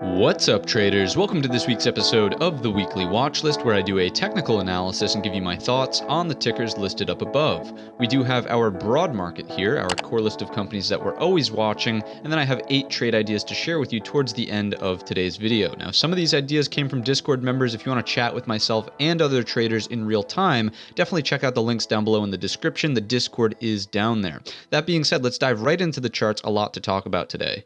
What's up, traders? Welcome to this week's episode of the Weekly Watchlist, where I do a technical analysis and give you my thoughts on the tickers listed up above. We do have our broad market here, our core list of companies that we're always watching, and then I have 8 trade ideas to share with you towards the end of today's video. Now, some of these ideas came from Discord members. If you want to chat with myself and other traders in real time, definitely check out the links down below in the description. The Discord is down there. That being said, let's dive right into the charts. A lot to talk about today.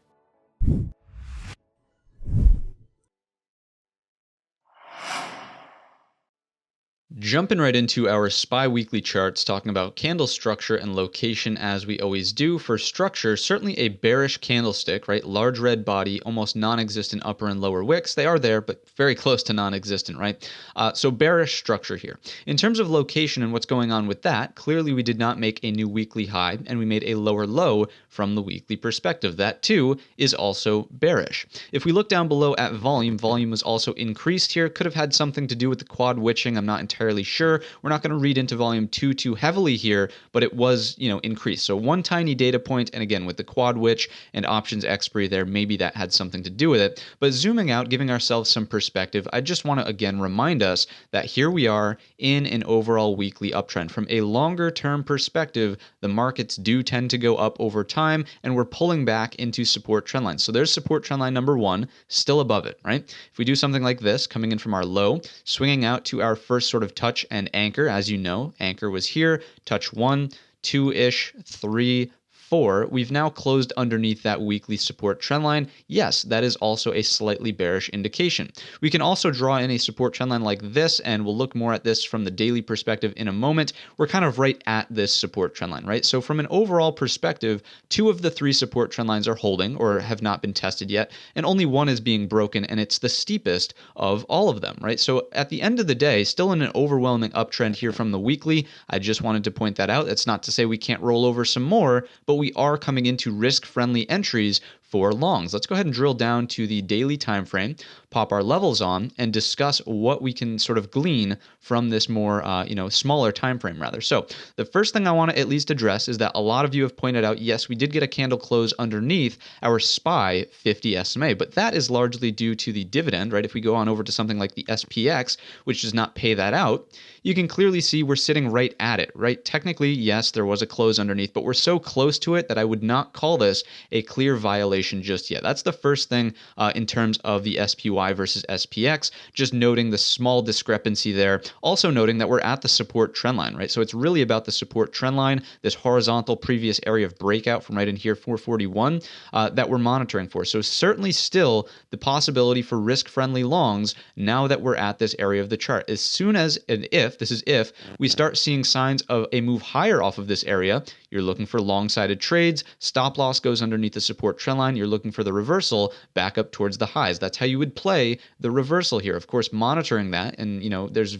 Jumping right into our SPY weekly charts, talking about candle structure and location as we always do. For structure, certainly a bearish candlestick, right? Large red body, almost non-existent upper and lower wicks. They are there, but very close to non-existent, right? So bearish structure here. In terms of location and what's going on with that, clearly we did not make a new weekly high, and we made a lower low from the weekly perspective. That too is also bearish. If we look down below at volume, volume was also increased here. Could have had something to do with the quad witching. I'm not entirely sure. We're not going to read into volume too heavily here, but it was, increased. So one tiny data point, and again, with the quad witch and options expiry there, maybe that had something to do with it. But zooming out, giving ourselves some perspective, I just want to again remind us that here we are in an overall weekly uptrend. From a longer term perspective, the markets do tend to go up over time, and we're pulling back into support trend lines. So there's support trend line number 1, still above it, right? If we do something like this, coming in from our low, swinging out to our first sort of touch and anchor, as you know, anchor was here, touch 1, 2-ish, 3, 4. We've now closed underneath that weekly support trend line. Yes, that is also a slightly bearish indication. We can also draw in a support trend line like this, and we'll look more at this from the daily perspective in a moment. We're kind of right at this support trend line, right? So from an overall perspective, 2 of the 3 support trend lines are holding or have not been tested yet, and only 1 is being broken, and it's the steepest of all of them, right? So at the end of the day, still in an overwhelming uptrend here from the weekly. I just wanted to point that out. That's not to say we can't roll over some more, but we are coming into risk-friendly entries for longs. Let's go ahead and drill down to the daily time frame, pop our levels on, and discuss what we can sort of glean from this more, smaller time frame rather. So the first thing I want to at least address is that a lot of you have pointed out, yes, we did get a candle close underneath our SPY 50 SMA, but that is largely due to the dividend, right? If we go on over to something like the SPX, which does not pay that out, you can clearly see we're sitting right at it, right? Technically, yes, there was a close underneath, but we're so close to it that I would not call this a clear violation just yet. That's the first thing in terms of the SPY versus SPX, just noting the small discrepancy there. Also noting that we're at the support trend line, right? So it's really about the support trend line, this horizontal previous area of breakout from right in here, 441, that we're monitoring for. So certainly still the possibility for risk-friendly longs now that we're at this area of the chart. As soon as, and if, this is if, we start seeing signs of a move higher off of this area, you're looking for long-sided trades, stop loss goes underneath the support trend line, you're looking for the reversal back up towards the highs. That's how you would play the reversal here. Of course, monitoring that, and there's a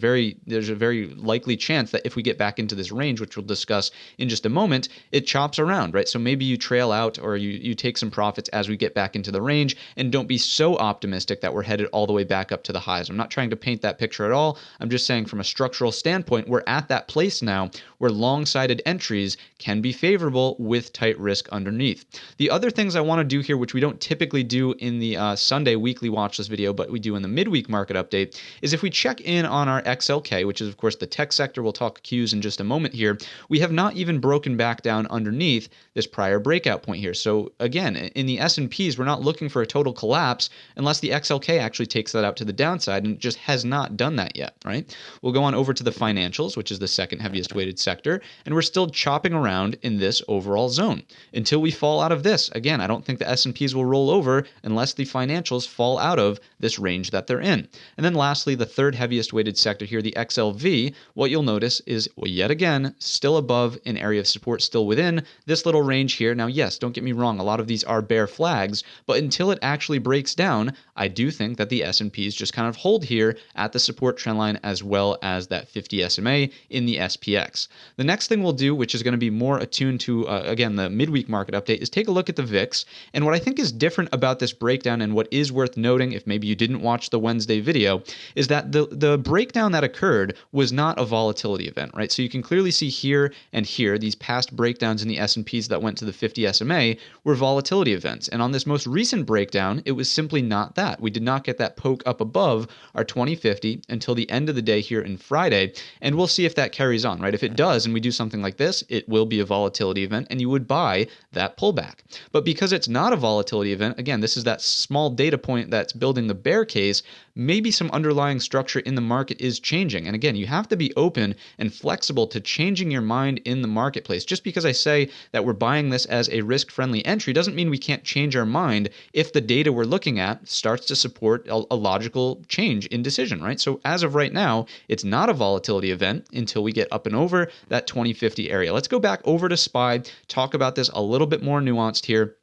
very likely chance that if we get back into this range, which we'll discuss in just a moment, it chops around, right? So maybe you trail out or you take some profits as we get back into the range, and don't be so optimistic that we're headed all the way back up to the highs. I'm not trying to paint that picture at all. I'm just saying from a structural standpoint, we're at that place now where long-sided entries can be favorable with tight risk underneath. The other things I want to do here, which we don't typically do in the Sunday weekly watch list video, but we do in the midweek market update, is if we check in on our XLK, which is of course the tech sector, we'll talk Qs in just a moment here, we have not even broken back down underneath this prior breakout point here. So again, in the S&Ps, we're not looking for a total collapse unless the XLK actually takes that out to the downside, and it just has not done that yet, right? We'll go on over to the financials, which is the second heaviest weighted sector, and we're still chopping around in this overall zone until we fall out of this. Again, I don't think the S&Ps will roll over unless the financials fall out of this range that they're in. And then lastly, the third heaviest weighted sector here, the XLV, what you'll notice is, well, yet again, still above an area of support, still within this little range here. Now, yes, don't get me wrong, a lot of these are bear flags, but until it actually breaks down, I do think that the S&Ps just kind of hold here at the support trend line as well as that 50 SMA in the SPX. The next thing we'll do, which is going to be more attuned to, again, the midweek market update, is take a look at the VIX. And what I think is different about this breakdown and what is worth noting, if maybe you didn't watch the Wednesday video, is that the breakdown that occurred was not a volatility event, right? So you can clearly see here and here, these past breakdowns in the S&Ps that went to the 50 SMA were volatility events. And on this most recent breakdown, it was simply not that. We did not get that poke up above our 2050 until the end of the day here in Friday. And we'll see if that carries on, right? If it does and we do something like this, it will be a volatility event and you would buy that pullback. But because it's not a volatility event, again, this is that small data point that's building the bear case, maybe some underlying structure in the market is changing. And again, you have to be open and flexible to changing your mind in the marketplace. Just because I say that we're buying this as a risk-friendly entry doesn't mean we can't change our mind if the data we're looking at starts to support a logical change in decision, right? So as of right now, it's not a volatility event until we get up and over that 2050 area. Let's go back over to SPY, talk about this a little bit more nuanced here.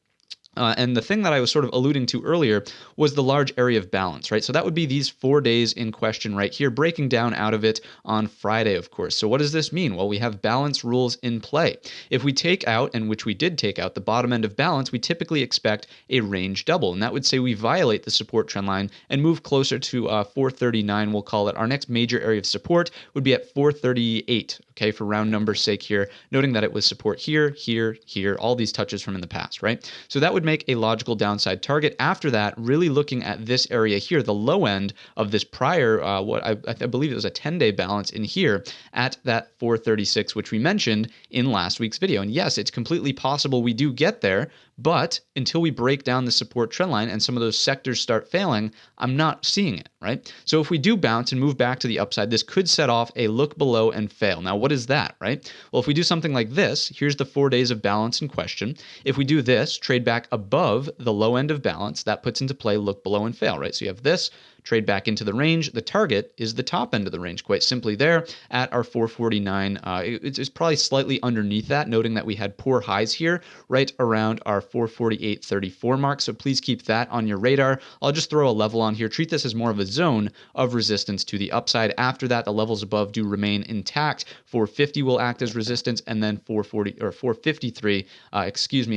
And the thing that I was sort of alluding to earlier was the large area of balance, right? So that would be these 4 days in question right here, breaking down out of it on Friday, of course. So what does this mean? Well, we have balance rules in play. If we take out, and which we did take out, the bottom end of balance, we typically expect a range double. And that would say we violate the support trend line and move closer to 439, we'll call it. Our next major area of support would be at 438, okay, for round number's sake here, noting that it was support here, here, here, all these touches from in the past, right? So that would make a logical downside target. After that, really looking at this area here, the low end of this prior, what I believe it was a 10-day balance in here at that 436, which we mentioned in last week's video. And yes, it's completely possible we do get there, but until we break down the support trend line and some of those sectors start failing, I'm not seeing it, right? So if we do bounce and move back to the upside, this could set off a look below and fail. Now, what is that, right? Well, if we do something like this, here's the 4 days of balance in question. If we do this, trade back above the low end of balance, that puts into play look below and fail, right? So you have this, trade back into the range. The target is the top end of the range, quite simply there at our 449. It's probably slightly underneath that, noting that we had poor highs here right around our 448.34 mark. So please keep that on your radar. I'll just throw a level on here. Treat this as more of a zone of resistance to the upside. After that, the levels above do remain intact. 450 will act as resistance, and then 440 or 453,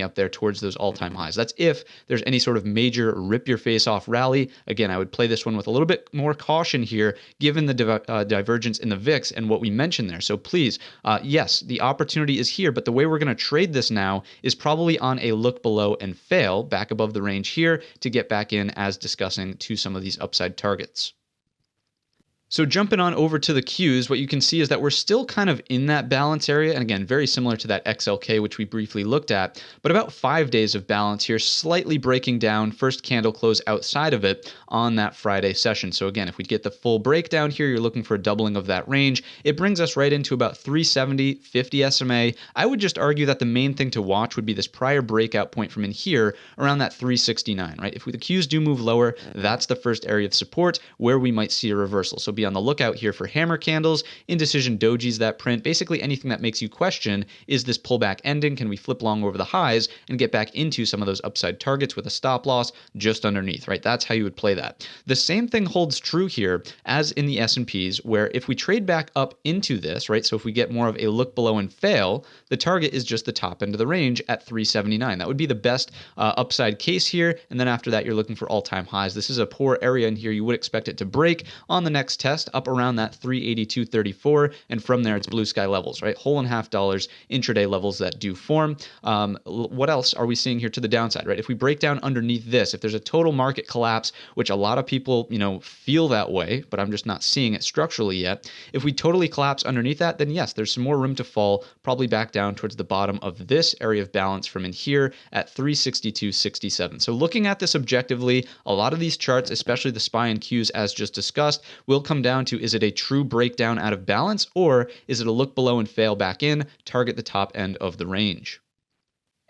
up there towards those all-time highs. That's if there's any sort of major rip your face off rally. Again, I would play this one with a little bit more caution here, given the divergence in the VIX and what we mentioned there. So please, yes, the opportunity is here, but the way we're going to trade this now is probably on a look below and fail back above the range here to get back in as discussing to some of these upside targets. So jumping on over to the Qs, what you can see is that we're still kind of in that balance area. And again, very similar to that XLK, which we briefly looked at, but about 5 days of balance here, slightly breaking down, first candle close outside of it on that Friday session. So again, if we get the full breakdown here, you're looking for a doubling of that range. It brings us right into about 370, 50 SMA. I would just argue that the main thing to watch would be this prior breakout point from in here around that 369, right? If the Qs do move lower, that's the first area of support where we might see a reversal. So be on the lookout here for hammer candles, indecision dojis that print, basically anything that makes you question, is this pullback ending? Can we flip long over the highs and get back into some of those upside targets with a stop loss just underneath, right? That's how you would play that. The same thing holds true here as in the S&Ps, where if we trade back up into this, right? So if we get more of a look below and fail, the target is just the top end of the range at 379. That would be the best upside case here. And then after that, you're looking for all-time highs. This is a poor area in here. You would expect it to break on the next test up around that 382.34, and from there it's blue sky levels, right? $1.50 intraday levels that do form. What else are we seeing here to the downside, right? If we break down underneath this, if there's a total market collapse, which a lot of people, feel that way, but I'm just not seeing it structurally yet. If we totally collapse underneath that, then yes, there's some more room to fall, probably back down towards the bottom of this area of balance from in here at 362.67. So looking at this objectively, a lot of these charts, especially the SPY and Qs as just discussed, will come down to, is it a true breakdown out of balance, or is it a look below and fail back in, target the top end of the range?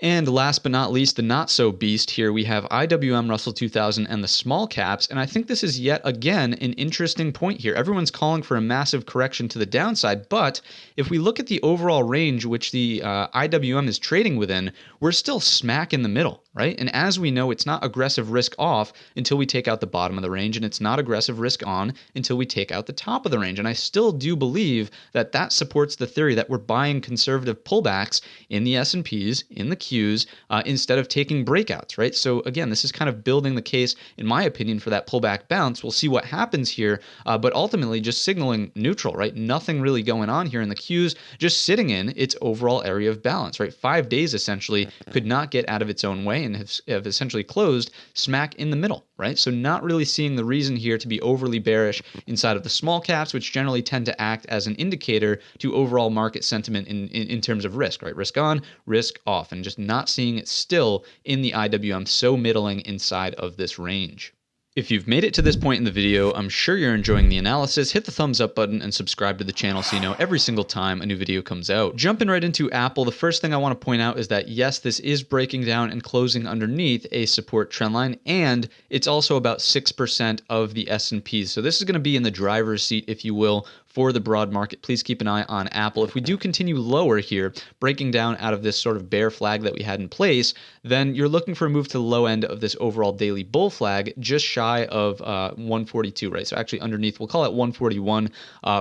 And last but not least, the not so beast here, we have IWM Russell 2000 and the small caps. And I think this is yet again an interesting point here. Everyone's calling for a massive correction to the downside, but if we look at the overall range which the IWM is trading within, we're still smack in the middle. right? And as we know, it's not aggressive risk off until we take out the bottom of the range, and it's not aggressive risk on until we take out the top of the range. And I still do believe that that supports the theory that we're buying conservative pullbacks in the S&Ps, in the Qs, instead of taking breakouts, right? So again, this is kind of building the case, in my opinion, for that pullback bounce. We'll see what happens here, but ultimately just signaling neutral, right? Nothing really going on here in the Qs, just sitting in its overall area of balance, right? 5 days essentially could not get out of its own way and have essentially closed smack in the middle, right? So not really seeing the reason here to be overly bearish inside of the small caps, which generally tend to act as an indicator to overall market sentiment in terms of risk, right? Risk on, risk off, and just not seeing it still in the IWM so middling inside of this range. If you've made it to this point in the video, I'm sure you're enjoying the analysis. Hit the thumbs up button and subscribe to the channel so you know every single time a new video comes out. Jumping right into Apple, the first thing I want to point out is that yes, this is breaking down and closing underneath a support trend line, and it's also about 6% of the S&Ps. So this is going to be in the driver's seat, if you will, for the broad market. Please keep an eye on Apple. If we do continue lower here, breaking down out of this sort of bear flag that we had in place, then you're looking for a move to the low end of this overall daily bull flag, just shy of 142, right? So actually underneath, we'll call it 141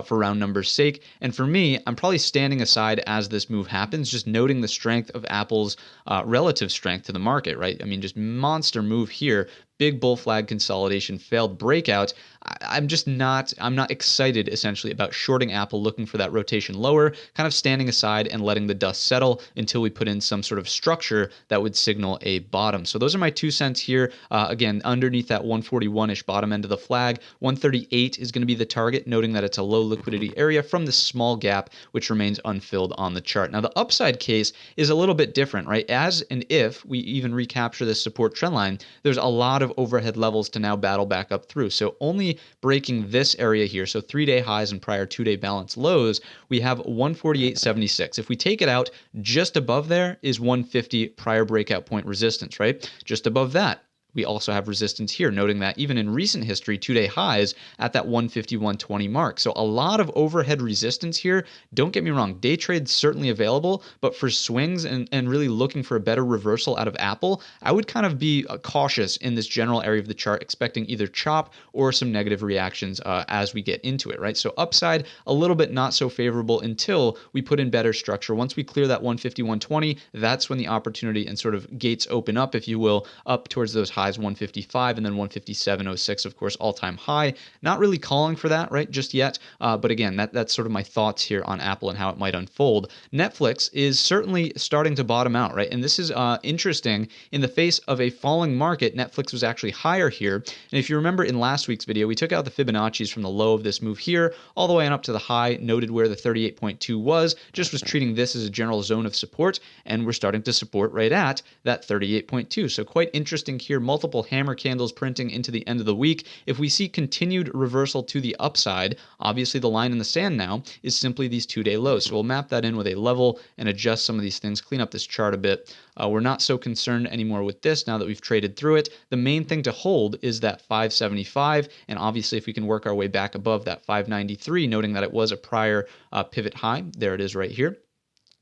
for round numbers sake. And for me, I'm probably standing aside as this move happens, just noting the strength of Apple's relative strength to the market, right? I mean, just monster move here. Big bull flag consolidation, failed breakout. I'm not excited essentially about shorting Apple, looking for that rotation lower, kind of standing aside and letting the dust settle until we put in some sort of structure that would signal a bottom. So those are my 2 cents here. Again, underneath that 141-ish bottom end of the flag, 138 is going to be the target, noting that it's a low liquidity area from this small gap, which remains unfilled on the chart. Now, the upside case is a little bit different, right? As and if we even recapture this support trend line, there's a lot of overhead levels to now battle back up through. So only breaking this area here, so 3-day highs and prior 2-day balance lows, we have 148.76. If we take it out, just above there is 150 prior breakout point resistance, right? Just above that, we also have resistance here, noting that even in recent history, 2-day highs at that 150-120 mark. So a lot of overhead resistance here. Don't get me wrong, day trade's certainly available, but for swings and really looking for a better reversal out of Apple, I would kind of be cautious in this general area of the chart, expecting either chop or some negative reactions as we get into it, right? So upside, a little bit not so favorable until we put in better structure. Once we clear that 150-120, that's when the opportunity and sort of gates open up, if you will, up towards those highs, 155 and then 157.06, of course, all-time high. Not really calling for that, right, just yet. But again, that's sort of my thoughts here on Apple and how it might unfold. Netflix is certainly starting to bottom out, right? And this is interesting. In the face of a falling market, Netflix was actually higher here. And if you remember in last week's video, we took out the Fibonacci's from the low of this move here, all the way on up to the high, noted where the 38.2 was, just was treating this as a general zone of support, and we're starting to support right at that 38.2. So quite interesting here. Multiple hammer candles printing into the end of the week. If we see continued reversal to the upside, obviously the line in the sand now is simply these 2-day lows. So we'll map that in with a level and adjust some of these things, clean up this chart a bit. We're not so concerned anymore with this now that we've traded through it. The main thing to hold is that 575, and obviously if we can work our way back above that 593, noting that it was a prior pivot high, there it is right here.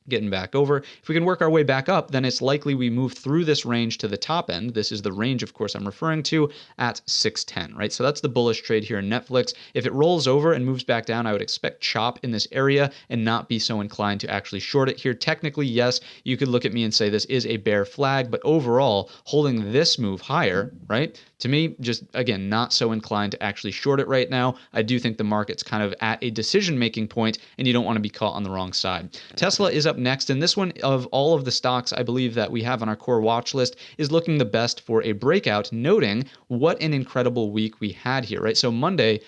Getting back over. If we can work our way back up, then it's likely we move through this range to the top end. This is the range, of course, I'm referring to at 610, right? So that's the bullish trade here in Netflix. If it rolls over and moves back down, I would expect chop in this area and not be so inclined to actually short it here. Technically, yes, you could look at me and say this is a bear flag, but overall, holding this move higher, right? To me, just again, not so inclined to actually short it right now. I do think the market's kind of at a decision-making point, and you don't want to be caught on the wrong side. Tesla is up next, and this one, of all of the stocks I believe that we have on our core watch list, is looking the best for a breakout, noting what an incredible week we had here, right? So Monday,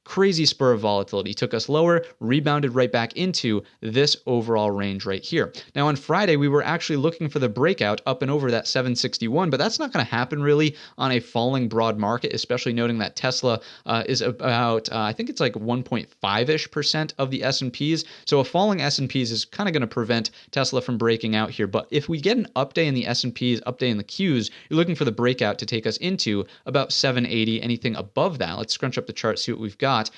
crazy spur of volatility took us lower, rebounded right back into this overall range right here. Now on Friday, we were actually looking for the breakout up and over that 761, but that's not going to happen really on a falling broad market, especially noting that Tesla is about, I think it's like 1.5-ish% of the S&Ps. So a falling S&Ps is kind of going to prevent Tesla from breaking out here. But if we get an up day in the S&Ps, up day in the Qs, you're looking for the breakout to take us into about 780, anything above that. Let's scrunch up the chart, see what we've got. got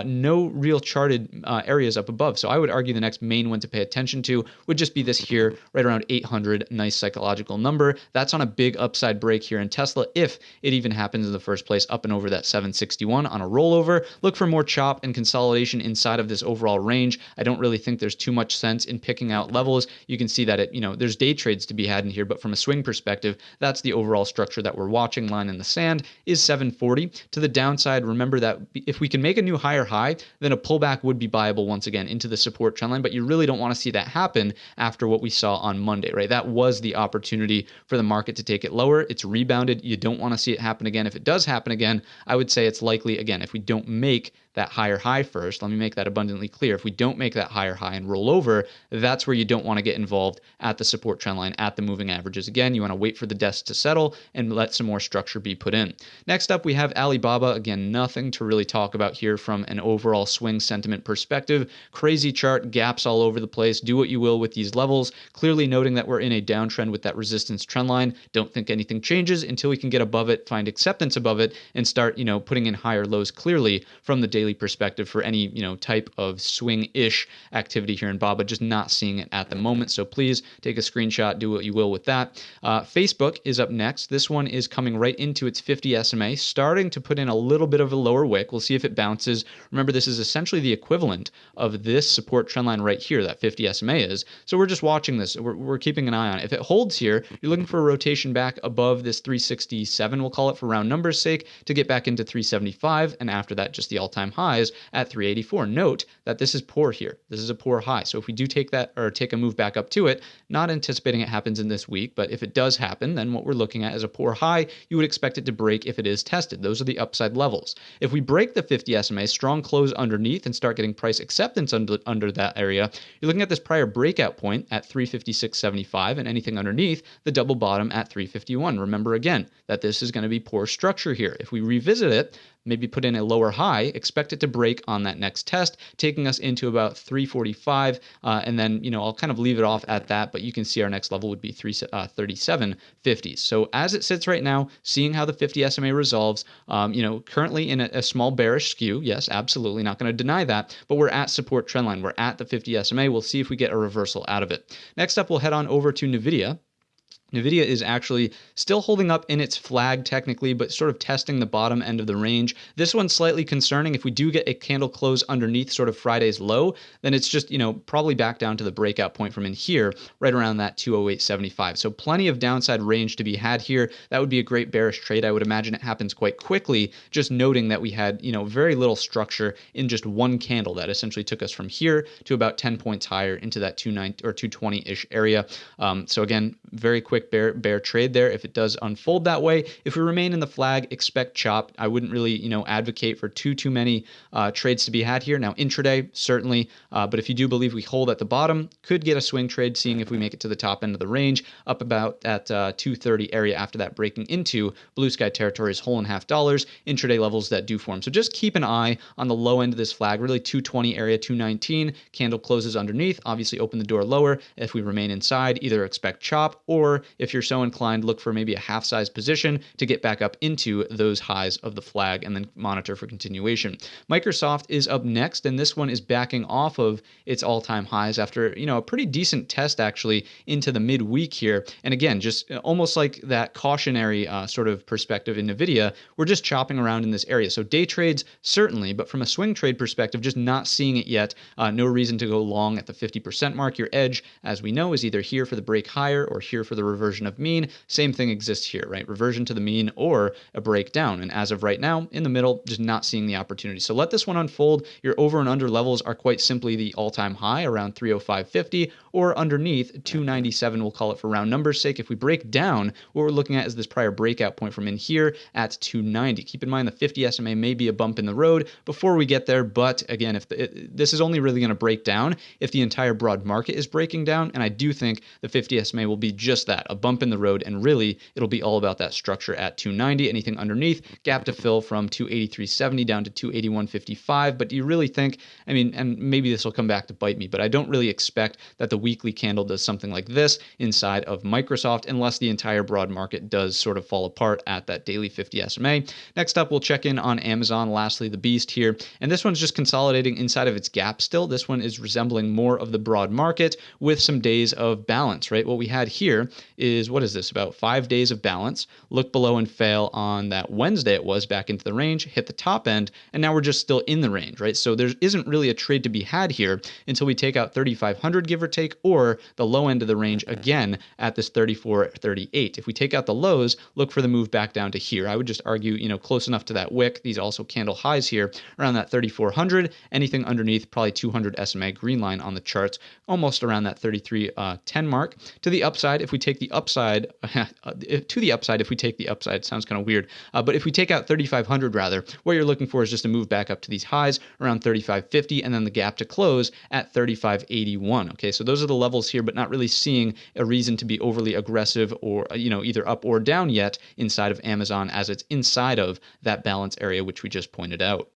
no real charted areas up above. So I would argue the next main one to pay attention to would just be this here, right around 800, nice psychological number. That's on a big upside break here in Tesla, if it even happens in the first place, up and over that 761 on a rollover. Look for more chop and consolidation inside of this overall range. I don't really think there's too much sense in picking out levels. You can see that there's day trades to be had in here, but from a swing perspective, that's the overall structure that we're watching. Line in the sand is 740. To the downside, remember that if we can make a new higher high, then a pullback would be viable once again into the support trend line, but you really don't want to see that happen after what we saw on Monday, right? That was the opportunity for the market to take it lower. It's rebounded. You don't want to see it happen again. If it does happen again, I would say it's likely, again, if we don't make that higher high first, let me make that abundantly clear. If we don't make that higher high and roll over, that's where you don't want to get involved at the support trend line, at the moving averages. Again, you want to wait for the dust to settle and let some more structure be put in. Next up, we have Alibaba. Again, nothing to really talk about here from an overall swing sentiment perspective. Crazy chart, gaps all over the place. Do what you will with these levels. Clearly noting that we're in a downtrend with that resistance trend line. Don't think anything changes until we can get above it, find acceptance above it, and start, putting in higher lows clearly from the daily perspective for any, type of swing-ish activity here in BABA. Just not seeing it at the moment. So please take a screenshot, do what you will with that. Facebook is up next. This one is coming right into its 50 SMA, starting to put in a little bit of a lower wick. We'll see if it bounces. Remember, this is essentially the equivalent of this support trend line right here, that 50 SMA is. So we're just watching this. We're keeping an eye on it. If it holds here, you're looking for a rotation back above this 367, we'll call it for round numbers sake, to get back into 375, and after that, just the all-time highs at 384. Note that this is poor here. This is a poor high. So if we do take that, or take a move back up to it, not anticipating it happens in this week, but if it does happen, then what we're looking at is a poor high. You would expect it to break if it is tested. Those are the upside levels. If we break the 50 SMA, strong close underneath, and start getting price acceptance under that area, you're looking at this prior breakout point at 356.75, and anything underneath the double bottom at 351. Remember again that this is going to be poor structure here. If we revisit it, maybe put in a lower high, expect it to break on that next test, taking us into about 345, and then, I'll kind of leave it off at that, but you can see our next level would be 37.50. So as it sits right now, seeing how the 50 SMA resolves, currently in a small bearish skew, yes, absolutely, not going to deny that, but we're at support trend line. We're at the 50 SMA. We'll see if we get a reversal out of it. Next up, we'll head on over to NVIDIA. NVIDIA is actually still holding up in its flag technically, but sort of testing the bottom end of the range. This one's slightly concerning. If we do get a candle close underneath sort of Friday's low, then it's just, probably back down to the breakout point from in here, right around that 208.75. So plenty of downside range to be had here. That would be a great bearish trade. I would imagine it happens quite quickly, just noting that we had, very little structure in just one candle that essentially took us from here to about 10 points higher into that 290 or 220-ish area. So again, very quick bear trade there if it does unfold that way. If we remain in the flag, expect chop. I wouldn't really, advocate for too many trades to be had here. Now, intraday, certainly, but if you do believe we hold at the bottom, could get a swing trade, seeing if we make it to the top end of the range, up about at 230 area after that, breaking into blue sky territories, whole and half dollars, intraday levels that do form. So just keep an eye on the low end of this flag, really 220 area, 219, candle closes underneath, obviously open the door lower. If we remain inside, either expect chop, or if you're so inclined, look for maybe a half-size position to get back up into those highs of the flag and then monitor for continuation. Microsoft is up next, and this one is backing off of its all-time highs after, a pretty decent test actually into the midweek here. And again, just almost like that cautionary sort of perspective in NVIDIA, we're just chopping around in this area. So day trades, certainly, but from a swing trade perspective, just not seeing it yet. No reason to go long at the 50% mark. Your edge, as we know, is either here for the break higher or here for the reversion of mean. Same thing exists here, right? Reversion to the mean or a breakdown. And as of right now, in the middle, just not seeing the opportunity. So let this one unfold. Your over and under levels are quite simply the all-time high around 305.50 or underneath 297, we'll call it for round numbers sake. If we break down, what we're looking at is this prior breakout point from in here at 290. Keep in mind the 50 SMA may be a bump in the road before we get there, but again, if this is only really going to break down if the entire broad market is breaking down, and I do think the 50 SMA will be just that, a bump in the road, and really it'll be all about that structure at 290. Anything underneath, gap to fill from 283.70 down to 281.55. But do you really think, I mean, and maybe this will come back to bite me, but I don't really expect that the weekly candle does something like this inside of Microsoft unless the entire broad market does sort of fall apart at that daily 50 SMA. Next up, we'll check in on Amazon, lastly the beast here, and this one's just consolidating inside of its gap still. This one is resembling more of the broad market with some days of balance, right? What we had here is, what is this, about 5 days of balance, look below and fail on that Wednesday it was back into the range, hit the top end, and now we're just still in the range, right? So there isn't really a trade to be had here until we take out 3,500, give or take, or the low end of the range again at this 34.38. If we take out the lows, look for the move back down to here. I would just argue, close enough to that wick. These also candle highs here around that 3,400. Anything underneath, probably 200 SMA green line on the charts, almost around that 33.10 mark. To the upside, if we take the upside, sounds kind of weird, but if we take out 3,500 rather, what you're looking for is just a move back up to these highs around 35.50 and then the gap to close at 35.81. Okay, so those are the levels here, but not really seeing a reason to be overly aggressive or, either up or down yet inside of Amazon as it's inside of that balance area, which we just pointed out.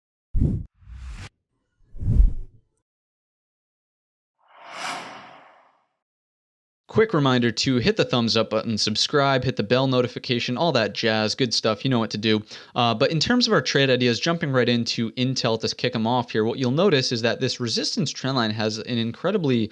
Quick reminder to hit the thumbs up button, subscribe, hit the bell notification, all that jazz, good stuff, you know what to do. But in terms of our trade ideas, jumping right into Intel to kick them off here, what you'll notice is that this resistance trendline has an incredibly,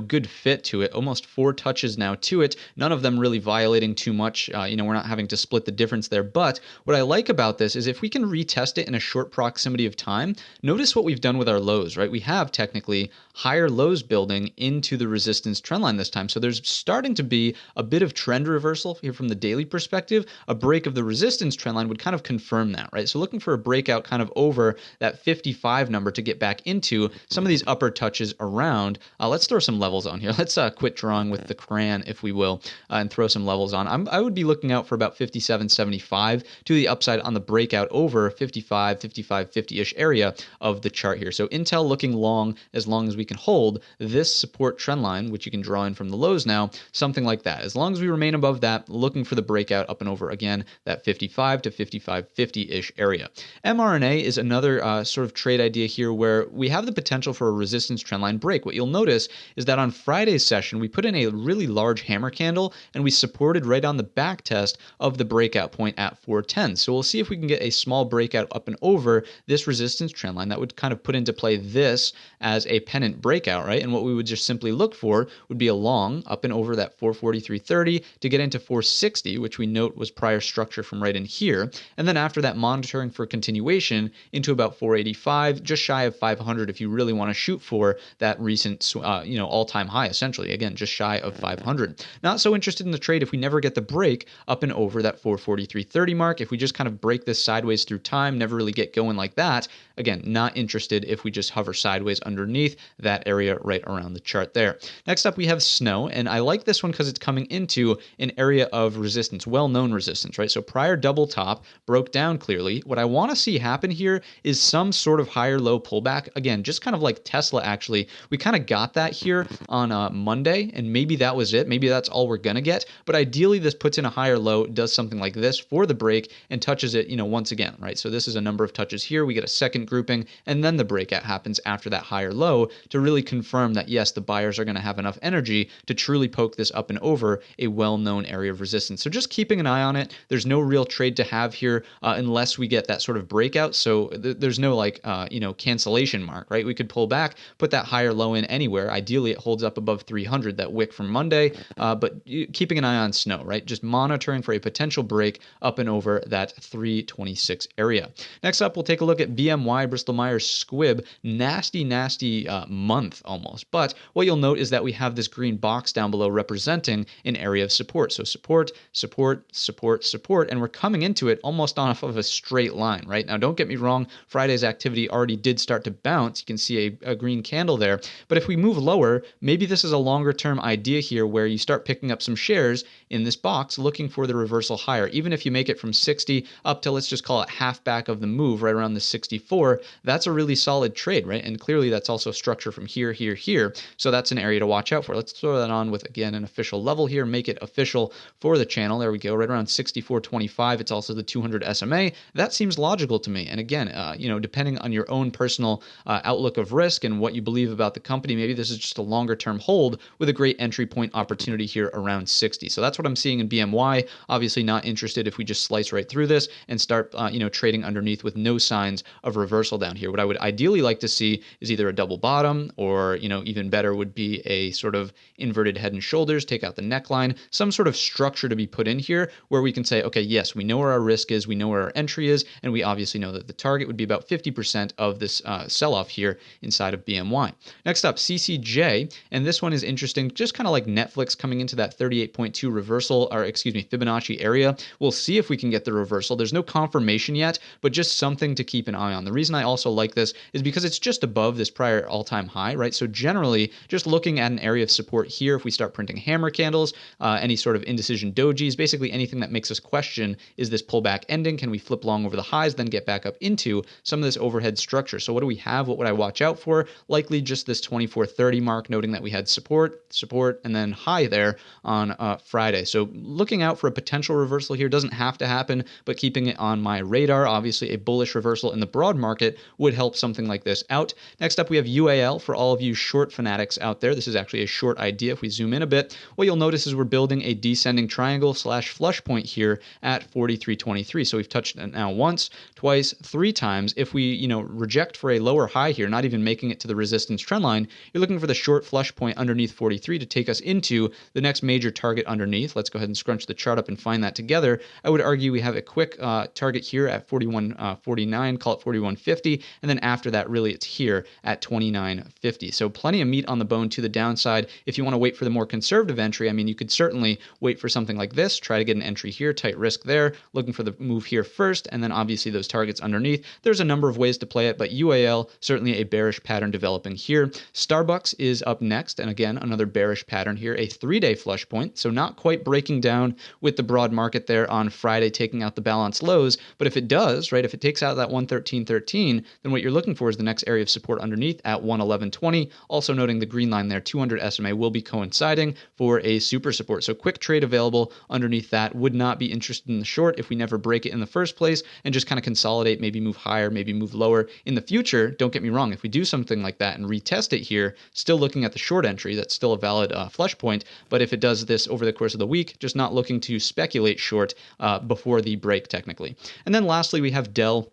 good fit to it, almost 4 touches now to it, none of them really violating too much. We're not having to split the difference there. But what I like about this is if we can retest it in a short proximity of time, notice what we've done with our lows, right? We have technically higher lows building into the resistance trendline this time. So there's starting to be a bit of trend reversal here from the daily perspective. A break of the resistance trendline would kind of confirm that, right? So looking for a breakout kind of over that 55 number to get back into some of these upper touches around. Let's throw some levels on here. Let's quit drawing with the crayon, if we will, and throw some levels on. I would be looking out for about 57.75 to the upside on the breakout over 55, 50-ish area of the chart here. So Intel looking long as long as we can hold this support trend line, which you can draw in from the lows now, something like that. As long as we remain above that, looking for the breakout up and over again, that 55 to 55.50-ish area. MRNA is another sort of trade idea here where we have the potential for a resistance trendline break. What you'll notice is that on Friday's session, we put in a really large hammer candle and we supported right on the back test of the breakout point at 410. So we'll see if we can get a small breakout up and over this resistance trendline that would kind of put into play this as a pennant breakout, right? And what we would just simply look for would be a long up and over that 443.30 to get into 460, which we note was prior structure from right in here. And then after that, monitoring for continuation into about 485, just shy of 500 if you really want to shoot for that recent, all-time high, essentially. Again, just shy of 500. Not so interested in the trade if we never get the break up and over that 443.30 mark. If we just kind of break this sideways through time, never really get going like that, again, not interested if we just hover sideways underneath that area right around the chart there. Next up, we have snow, and I like this one because it's coming into an area of resistance, well-known resistance, right? So prior double top broke down clearly. What I want to see happen here is some sort of higher low pullback. Again, just kind of like Tesla, actually. We kind of got that here on Monday, and maybe that was it. Maybe that's all we're going to get. But ideally, this puts in a higher low, does something like this for the break, and touches it, once again, right? So this is a number of touches here. We get a second grouping, and then the breakout happens after that higher low to really confirm that, yes, the buyers are going to have enough energy to truly poke this up and over a well-known area of resistance. So just keeping an eye on it. There's no real trade to have here unless we get that sort of breakout. So there's no cancellation mark, right? We could pull back, put that higher low in anywhere. Ideally, it holds up above 300, that wick from Monday, but keeping an eye on snow, right? Just monitoring for a potential break up and over that 326 area. Next up, we'll take a look at BMY, Bristol Myers Squibb. Nasty month almost. But what you'll note is that we have this green box down below representing an area of support. So support, and we're coming into it almost off of a straight line, right? Now, don't get me wrong, Friday's activity already did start to bounce. You can see a green candle there. But if we move lower, maybe this is a longer term idea here where you start picking up some shares in this box looking for the reversal higher. Even if you make it from 60 up to, let's just call it half back of the move right around the 64, that's a really solid trade, right? And clearly that's also structure from here. So that's an area to watch out for. Let's throw that on on with, again, an official level here, make it official for the channel. There we go, right around 64.25. It's also the 200 SMA. That seems logical to me. And again, depending on your own personal outlook of risk and what you believe about the company, maybe this is just a longer term hold with a great entry point opportunity here around 60. So that's what I'm seeing in BMY. Obviously not interested if we just slice right through this and start, trading underneath with no signs of reversal down here. What I would ideally like to see is either a double bottom or, even better would be a sort of inverted head and shoulders, take out the neckline, some sort of structure to be put in here where we can say, okay, yes, we know where our risk is, we know where our entry is, and we obviously know that the target would be about 50% of this sell-off here inside of BMY. Next up, CCJ, and this one is interesting, just kind of like Netflix coming into that 38.2 reversal, or excuse me, Fibonacci area. We'll see if we can get the reversal. There's no confirmation yet, but just something to keep an eye on. The reason I also like this is because it's just above this prior all-time high, right? So generally, just looking at an area of support here, if we start printing hammer candles, any sort of indecision dojis, basically anything that makes us question, is this pullback ending? Can we flip long over the highs, then get back up into some of this overhead structure? So what do we have? What would I watch out for? Likely just this 2430 mark, noting that we had support, and then high there on Friday. So looking out for a potential reversal here. Doesn't have to happen, but keeping it on my radar. Obviously, a bullish reversal in the broad market would help something like this out. Next up, we have UAL for all of you short fanatics out there. This is actually a short idea. If we zoom in a bit, what you'll notice is we're building a descending triangle / flush point here at 43.23. So we've touched it now once, twice, 3 times. If we, reject for a lower high here, not even making it to the resistance trend line, you're looking for the short flush point underneath 43 to take us into the next major target underneath. Let's go ahead and scrunch the chart up and find that together. I would argue we have a quick target here at 41.49, call it 41.50, and then after that, really it's here at 29.50. So plenty of meat on the bone to the downside. If you want to wait for the more conservative entry, you could certainly wait for something like this, try to get an entry here, tight risk there, looking for the move here first, and then obviously those targets underneath. There's a number of ways to play it, but UAL, certainly a bearish pattern developing here. SBUX is up next, and again, another bearish pattern here, a 3-day flush point, so not quite breaking down with the broad market there on Friday, taking out the balance lows, but if it does, right, if it takes out that 113.13, then what you're looking for is the next area of support underneath at 111.20. Also noting the green line there, 200 SMA will be coinciding for a super support. So quick trade available underneath that. Would not be interested in the short if we never break it in the first place and just kind of consolidate, maybe move higher, maybe move lower in the future. Don't get me wrong. If we do something like that and retest it here, still looking at the short entry, that's still a valid flush point. But if it does this over the course of the week, just not looking to speculate short before the break technically. And then lastly, we have DELL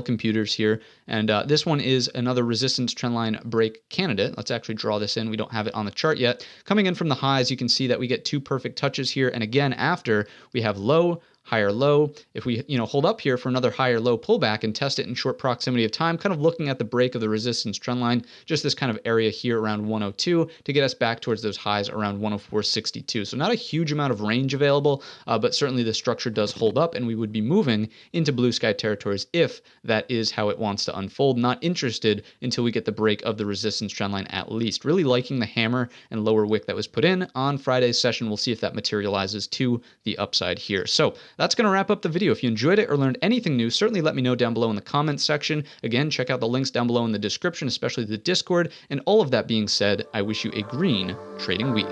Computers here, and this one is another resistance trendline break candidate. Let's actually draw this in. We don't have it on the chart yet. Coming in from the highs, you can see that we get 2 perfect touches here, and again, after we have low, higher low. If we hold up here for another higher low pullback and test it in short proximity of time, kind of looking at the break of the resistance trend line, just this kind of area here around 102 to get us back towards those highs around 104.62. So not a huge amount of range available, but certainly the structure does hold up, and we would be moving into blue sky territories if that is how it wants to unfold. Not interested until we get the break of the resistance trend line at least. Really liking the hammer and lower wick that was put in on Friday's session. We'll see if that materializes to the upside here. So that's going to wrap up the video. If you enjoyed it or learned anything new, certainly let me know down below in the comments section. Again, check out the links down below in the description, especially the Discord. And all of that being said, I wish you a green trading week.